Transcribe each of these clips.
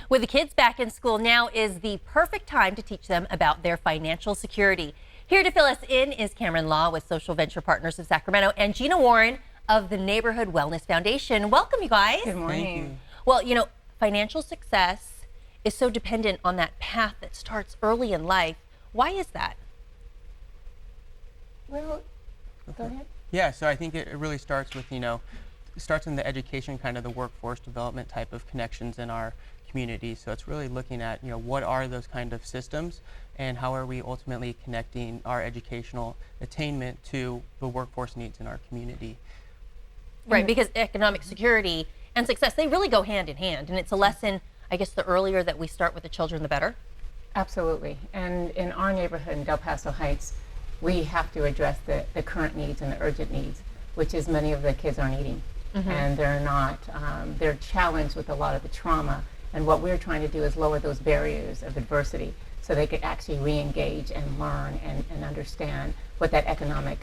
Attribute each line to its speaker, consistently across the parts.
Speaker 1: With the kids back in school, now is the perfect time to teach them about their financial security. Here to fill us in is Cameron Law with Social Venture Partners of Sacramento and Gina Warren of the Neighborhood Wellness Foundation. Welcome, you guys.
Speaker 2: Good morning.
Speaker 1: Well, you know, financial success is so dependent on that path that starts early in life. Why is that?
Speaker 2: Well, go ahead.
Speaker 3: Yeah, so I think it really starts with, it starts in the education, kind of the workforce development type of connections in our community. So it's really looking at, what are those kind of systems and how are we ultimately connecting our educational attainment to the workforce needs in our community.
Speaker 1: Right, because economic security and success, they really go hand in hand. And it's a lesson, I guess, the earlier that we start with the children, the better.
Speaker 2: Absolutely. And in our neighborhood in Del Paso Heights, we have to address the current needs and the urgent needs, which is many of the kids aren't eating. And they're not, they're challenged with a lot of the trauma. And what we're trying to do is lower those barriers of adversity so they could actually re-engage and learn and understand what that economic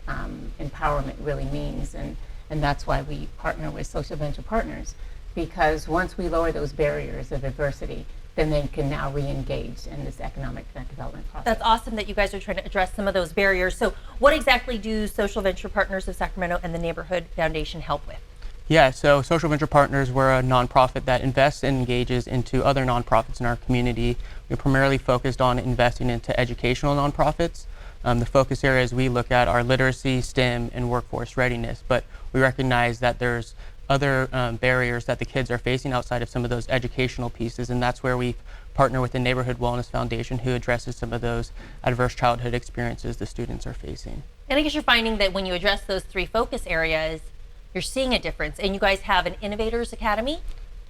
Speaker 2: empowerment really means. And that's why we partner with Social Venture Partners, because once we lower those barriers of adversity, then they can now re-engage in this economic development process.
Speaker 1: That's awesome that you guys are trying to address some of those barriers. So what exactly do Social Venture Partners of Sacramento and the Neighborhood Foundation help with?
Speaker 3: Yeah, so Social Venture Partners, we're a nonprofit that invests and engages into other nonprofits in our community. We're primarily focused on investing into educational nonprofits. The focus areas we look at are literacy, STEM, and workforce readiness, but we recognize that there's other barriers that the kids are facing outside of some of those educational pieces, and that's where we partner with the Neighborhood Wellness Foundation, who addresses some of those adverse childhood experiences the students are facing.
Speaker 1: And I guess you're finding that when you address those three focus areas, you're seeing a difference. And you guys have an Innovators Academy?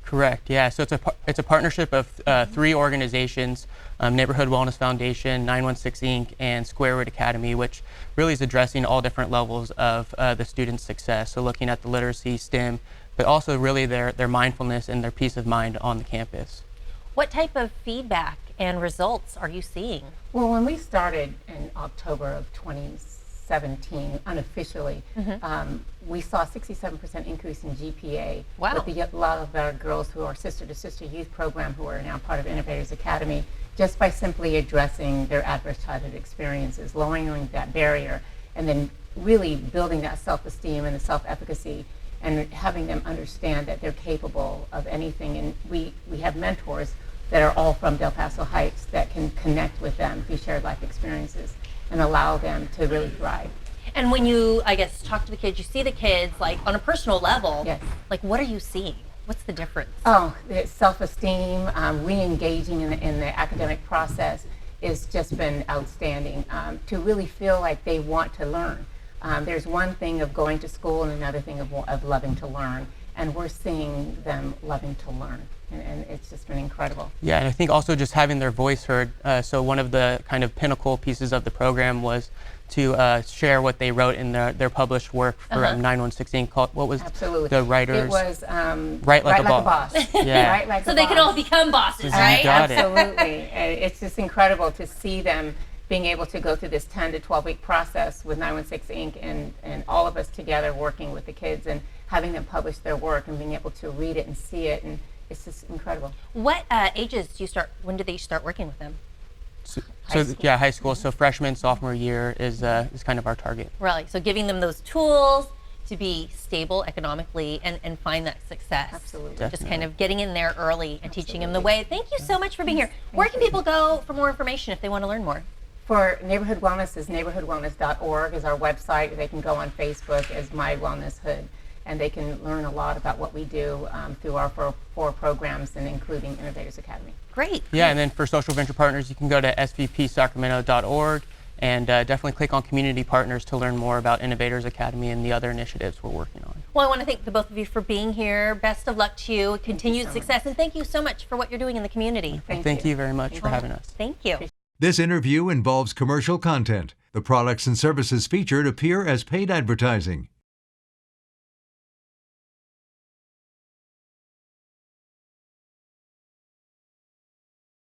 Speaker 3: Correct, yeah. So it's a partnership of three organizations, Neighborhood Wellness Foundation, 916 Inc., and Square Root Academy, which really is addressing all different levels of the students' success. So looking at the literacy, STEM, but also really their mindfulness and their peace of mind on the campus.
Speaker 1: What type of feedback and results are you seeing?
Speaker 2: Well, when we started in October of 2017, unofficially, we saw a 67% increase in GPA.
Speaker 1: Wow.
Speaker 2: With a lot of our girls who are sister-to-sister youth program who are now part of Innovators Academy, just by simply addressing their adverse childhood experiences, lowering that barrier, and then really building that self-esteem and the self-efficacy and having them understand that they're capable of anything. And we have mentors that are all from Del Paso Heights that can connect with them through shared life experiences and allow them to really thrive.
Speaker 1: And when you, I guess, talk to the kids, you see the kids like on a personal level.
Speaker 2: Yes.
Speaker 1: Like, what are you seeing? What's the difference?
Speaker 2: Oh, it's self-esteem, re-engaging in the academic process has just been outstanding. To really feel like they want to learn. There's one thing of going to school and another thing of loving to learn. And we're seeing them loving to learn. And it's just been incredible.
Speaker 3: Yeah, and I think also just having their voice heard. So one of the kind of pinnacle pieces of the program was to share what they wrote in their published work for 916 called, what was
Speaker 2: Absolutely.
Speaker 3: the writers?
Speaker 2: It was
Speaker 3: Write Like a Boss.
Speaker 2: Yeah. Write like
Speaker 1: So
Speaker 2: a
Speaker 1: they
Speaker 2: boss.
Speaker 1: can all become bosses, right?
Speaker 3: got it.
Speaker 2: Absolutely. It's just incredible to see them being able to go through this 10 to 12 week process with 916 Inc. and all of us together working with the kids and having them publish their work and being able to read it and see it, and it's just incredible.
Speaker 1: What ages do you start, when do they start working with them?
Speaker 3: So
Speaker 2: High school.
Speaker 3: yeah, high school. So freshman, sophomore year is kind of our target.
Speaker 1: Really? So giving them those tools to be stable economically and find that success.
Speaker 2: Absolutely.
Speaker 1: Just
Speaker 3: Definitely.
Speaker 1: kind of getting in there early and teaching them the way. Thank you so much for being here. Where can people go for more information if they want to learn more?
Speaker 2: For Neighborhood Wellness is neighborhoodwellness.org is our website. They can go on Facebook as My Wellness Hood, and they can learn a lot about what we do through our four programs, and including Innovators Academy.
Speaker 1: Great.
Speaker 3: Yeah, and then for Social Venture Partners, you can go to svpsacramento.org and definitely click on Community Partners to learn more about Innovators Academy and the other initiatives we're working on.
Speaker 1: Well, I want to thank the both of you for being here. Best of luck to you. Continued success. And thank you so much for what you're doing in the community.
Speaker 2: Thank
Speaker 3: you very much for having us.
Speaker 1: Thank you.
Speaker 4: This interview involves commercial content. The products and services featured appear as paid advertising.